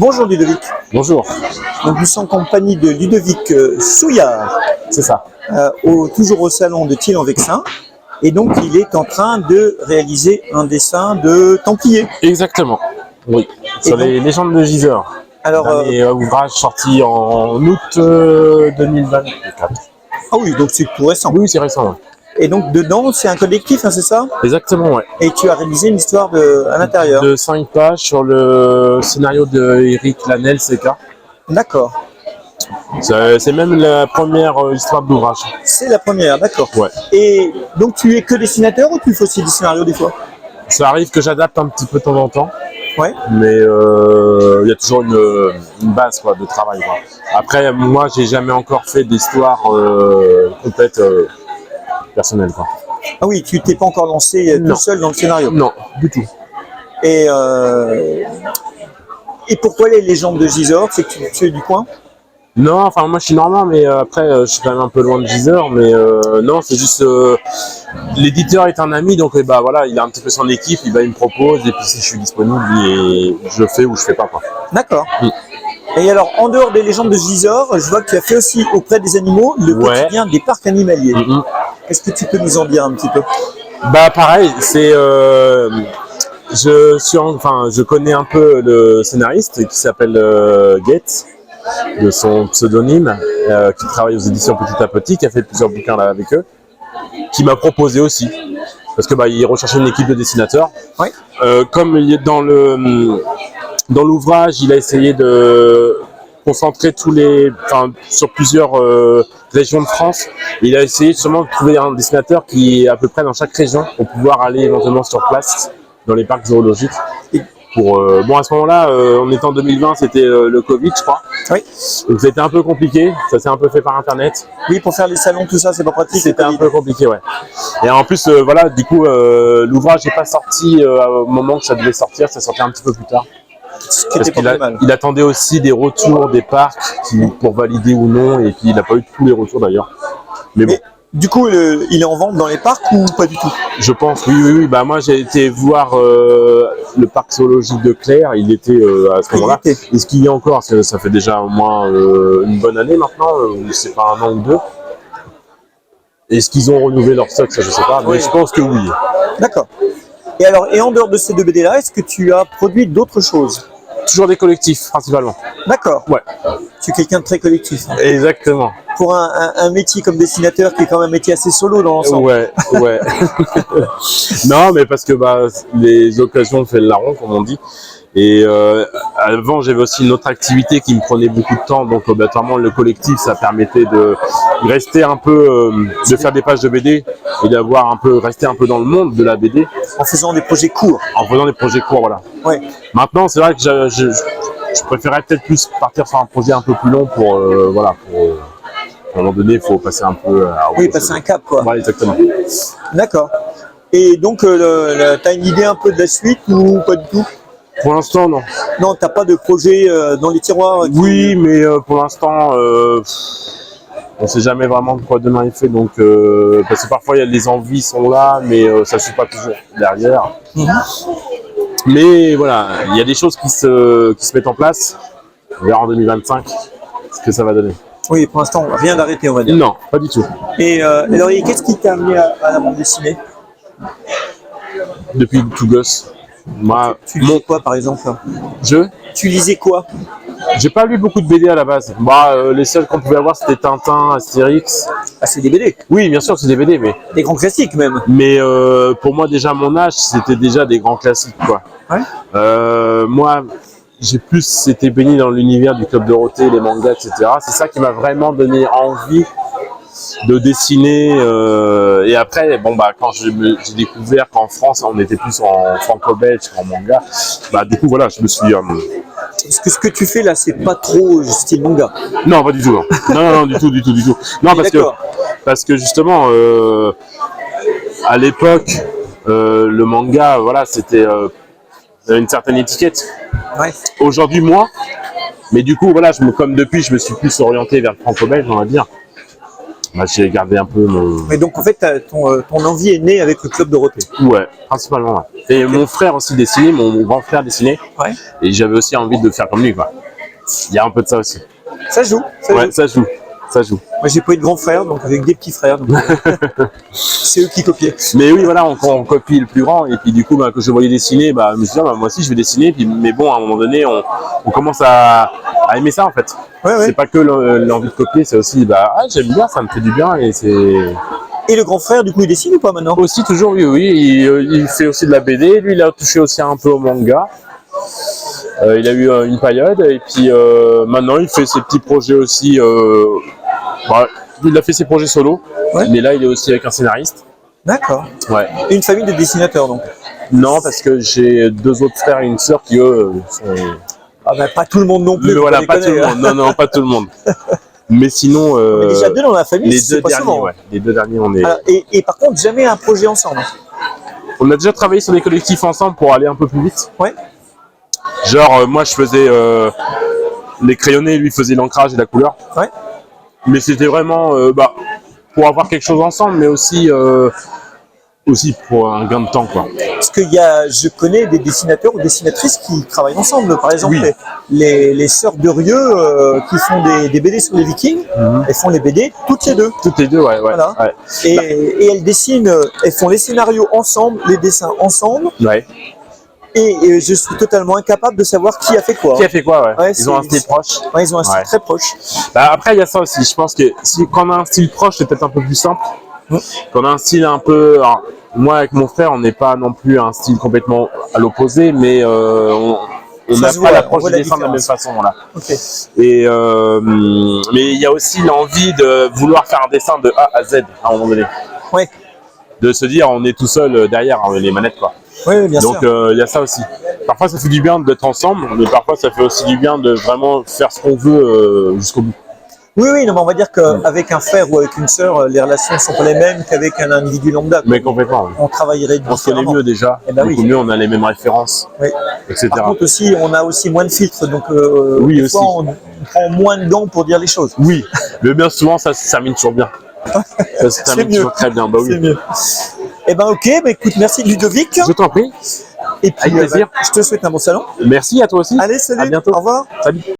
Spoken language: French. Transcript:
Bonjour Ludovic. Bonjour. Donc nous sommes en compagnie de Ludovic Souillard, C'est ça. toujours au salon de Thiel-en-Vexin. Et donc il est en train de réaliser un dessin de Templier. Exactement. Oui. Sur les légendes de Gisors. Alors, Dernier ouvrage sorti en août 2024. ah oui, donc c'est tout récent. Oui, c'est récent. Ouais. Et donc dedans, c'est un collectif, hein, c'est ça? Exactement, ouais. Et tu as réalisé une histoire à l'intérieur. De 5 pages sur le scénario de Eric Lanel, CK. D'accord. C'est même la première histoire de l'ouvrage. C'est la première, d'accord. Ouais. Et donc tu es que dessinateur ou tu fais aussi des scénarios des fois? Ça arrive que j'adapte un petit peu de temps en temps. Ouais. Mais il y a toujours une base quoi, de travail. Quoi. Après, moi, j'ai jamais encore fait d'histoire complète personnelle. Quoi. Ah oui, tu t'es pas encore lancé tout seul dans le scénario? Non, du tout. Et pourquoi les légendes de Gisors? C'est que tu es du coin? Non, enfin moi je suis normand, mais après je suis quand même un peu loin de Gisors, mais non, c'est juste l'éditeur est un ami, donc bah voilà, il a un petit peu son équipe, il me propose, et puis si je suis disponible, je fais ou je fais pas quoi. D'accord. Et alors, en dehors des légendes de Gisors, je vois que tu as fait aussi auprès des animaux le quotidien des parcs animaliers. Est-ce que tu peux nous en dire un petit peu? Bah pareil, c'est je connais un peu le scénariste qui s'appelle Gates, de son pseudonyme, qui travaille aux éditions Petit à Petit, qui a fait plusieurs bouquins là avec eux, qui m'a proposé aussi, parce que il recherchait une équipe de dessinateurs. Oui. Comme il est dans l'ouvrage, il a essayé de concentrer sur plusieurs régions de France. Il a essayé justement de trouver un dessinateur qui est à peu près dans chaque région pour pouvoir aller éventuellement sur place dans les parcs zoologiques. Bon, à ce moment-là, on était en 2020, c'était le Covid, je crois. Oui. Donc c'était un peu compliqué, ça s'est un peu fait par internet. Oui, pour faire les salons, tout ça, c'est pas pratique. C'était un peu compliqué, ouais. Et en plus, voilà, du coup, l'ouvrage n'est pas sorti au moment que ça devait sortir, ça sortait un petit peu plus tard. Ce qui était pas mal. Il attendait aussi des retours des parcs pour valider ou non, et puis il n'a pas eu tous les retours d'ailleurs. Mais bon. Du coup, il est en vente dans les parcs ou pas du tout? Je pense, oui. Bah, moi, j'ai été voir le parc zoologique de Claire. Il était à ce moment-là. Est-ce qu'il y a encore? Ça fait déjà au moins une bonne année maintenant, c'est pas un an ou deux. Est-ce qu'ils ont renouvelé leur stock? Ça, je sais pas, mais je pense que oui. D'accord. Et alors, en dehors de ces deux BD-là, est-ce que tu as produit d'autres choses? Toujours des collectifs, principalement. D'accord. Ouais. Tu es quelqu'un de très collectif. Hein. Exactement. Pour un métier comme dessinateur qui est quand même un métier assez solo dans l'ensemble. Ouais. Non, mais parce que les occasions font le larron, comme on dit. Et avant, j'avais aussi une autre activité qui me prenait beaucoup de temps. Donc, obligatoirement, le collectif, ça permettait de rester un peu, de faire des pages de BD et rester un peu dans le monde de la BD. En faisant des projets courts. En faisant des projets courts, voilà. Ouais. Maintenant, c'est vrai que je préférerais peut-être plus partir sur un projet un peu plus long pour, à un moment donné, il faut passer un peu passer un cap, quoi. Ouais, exactement. D'accord. Et donc, tu as une idée un peu de la suite ou pas du tout? Pour l'instant, non. Non, t'as pas de projet dans les tiroirs? Oui, mais pour l'instant, on sait jamais vraiment de quoi demain est fait. Donc, parce que parfois, les envies sont là, mais ça ne suit pas toujours derrière. Mais voilà, il y a des choses qui se mettent en place. On verra en 2025 ce que ça va donner. Oui, pour l'instant, rien d'arrêté, on va dire. Non, pas du tout. Et alors, qu'est-ce qui t'a amené à la bande dessinée? Depuis tout gosse. Moi, tu lisais quoi, par exemple? Tu lisais quoi? J'ai pas lu beaucoup de BD à la base. Les seuls qu'on pouvait avoir, c'était Tintin, Astérix. Ah, c'est des BD? Oui, bien sûr, c'est des BD, mais... Des grands classiques, même. Mais pour moi, déjà, mon âge, c'était déjà des grands classiques, quoi. Ouais. Moi, j'ai plus été baigné dans l'univers du Club Dorothée, les mangas, etc. C'est ça qui m'a vraiment donné envie de dessiner. Et après, quand j'ai découvert qu'en France, on était plus en franco-belge qu'en manga, du coup, voilà, je me suis... Est-ce que ce que tu fais là, c'est pas trop style manga? Non, pas du tout. Non, du tout. Non, parce que justement, à l'époque, le manga, voilà, c'était une certaine étiquette. Ouais. Aujourd'hui, moi, mais du coup, voilà, comme depuis, je me suis plus orienté vers le franco-belge, on va dire. Bah, j'ai gardé un peu mon... Mais donc en fait, ton envie est née avec le Club Dorothée. Ouais, principalement. Ouais. Et mon frère aussi dessinait, mon grand frère dessinait. Ouais. Et j'avais aussi envie de faire comme lui, quoi. Il y a un peu de ça aussi. Ça joue. Ouais, ça joue. Ça joue. Moi, j'ai pas eu de grands frères, donc avec des petits frères. Donc, c'est eux qui copiaient. Mais oui, voilà, on copie le plus grand. Et puis du coup, bah, quand je voyais dessiner, bah, je me suis dit, bah, moi aussi, je vais dessiner. Puis, mais bon, à un moment donné, on commence à aimer ça, en fait. Ouais, ouais. C'est pas que l'envie de copier, c'est aussi, bah, ah, j'aime bien, ça me fait du bien. Et c'est... Et le grand frère, du coup, il dessine ou pas maintenant? Aussi, toujours, oui, oui. Il fait aussi de la BD. Lui, il a touché aussi un peu au manga. Il a eu une période. Et puis maintenant, il fait ses petits projets aussi. Bah, il a fait ses projets solo. Ouais. Mais là, il est aussi avec un scénariste. D'accord. Ouais. Une famille de dessinateurs, donc. Non, parce que j'ai 2 autres frères et une sœur qui, eux, sont... Ah ben, pas tout le monde non plus. Mais voilà, pas tout le monde. Non, non, pas tout le monde. Mais sinon... On est déjà 2 dans la famille, les 2 pas derniers, souvent. ouais. Les 2 derniers, on est... Alors, et par contre, jamais un projet ensemble. On a déjà travaillé sur des collectifs ensemble pour aller un peu plus vite. Ouais. Genre, moi, je faisais les crayonnés, lui faisait l'ancrage et la couleur. Ouais. Mais c'était vraiment bah, pour avoir quelque chose ensemble, mais aussi pour un gain de temps, quoi. Parce que je connais des dessinateurs ou dessinatrices qui travaillent ensemble. Par exemple, Oui. les sœurs de Rieux qui font des BD sur les Vikings, elles font les BD toutes les deux. Toutes les deux, ouais. Voilà. Ouais. Et elles dessinent, elles font les scénarios ensemble, les dessins ensemble. Ouais. Et je suis totalement incapable de savoir qui a fait quoi. Qui a fait quoi, ouais. Ouais, Ils ont un style proche. Ouais, ils ont un style Ouais. très proche. Bah, après, il y a ça aussi. Je pense que quand on a un style proche, c'est peut-être un peu plus simple. Quand on a un style un peu... Alors, moi, avec mon frère, on n'est pas non plus un style complètement à l'opposé, mais on n'a pas l'approche du dessin de la même façon. Voilà. Okay. Et mais il y a aussi l'envie de vouloir faire un dessin de A à Z à un moment donné. Ouais. De se dire, on est tout seul derrière les manettes, quoi. Oui, bien sûr. Donc il y a ça aussi. Parfois ça fait du bien d'être ensemble, mais parfois ça fait aussi du bien de vraiment faire ce qu'on veut jusqu'au bout. Oui, oui, non, mais on va dire qu'avec un frère ou avec une sœur, les relations ne sont pas les mêmes qu'avec un individu lambda. Mais complètement. Oui. On travaillerait On se connaît mieux déjà, Eh ben beaucoup oui. mieux, on a les mêmes références, Oui. etc. Par contre aussi, on a aussi moins de filtres, donc Oui, des aussi. fois on prend moins de dents pour dire les choses. Oui, mais bien souvent ça se termine toujours bien. Ça se termine mieux. toujours très bien, bah C'est oui. mieux. Eh ben ok, bah, écoute, merci Ludovic. Je t'en prie. Et puis Avec plaisir. je te souhaite un bon salon. Merci à toi aussi. Allez, salut. À bientôt. Au revoir. Salut.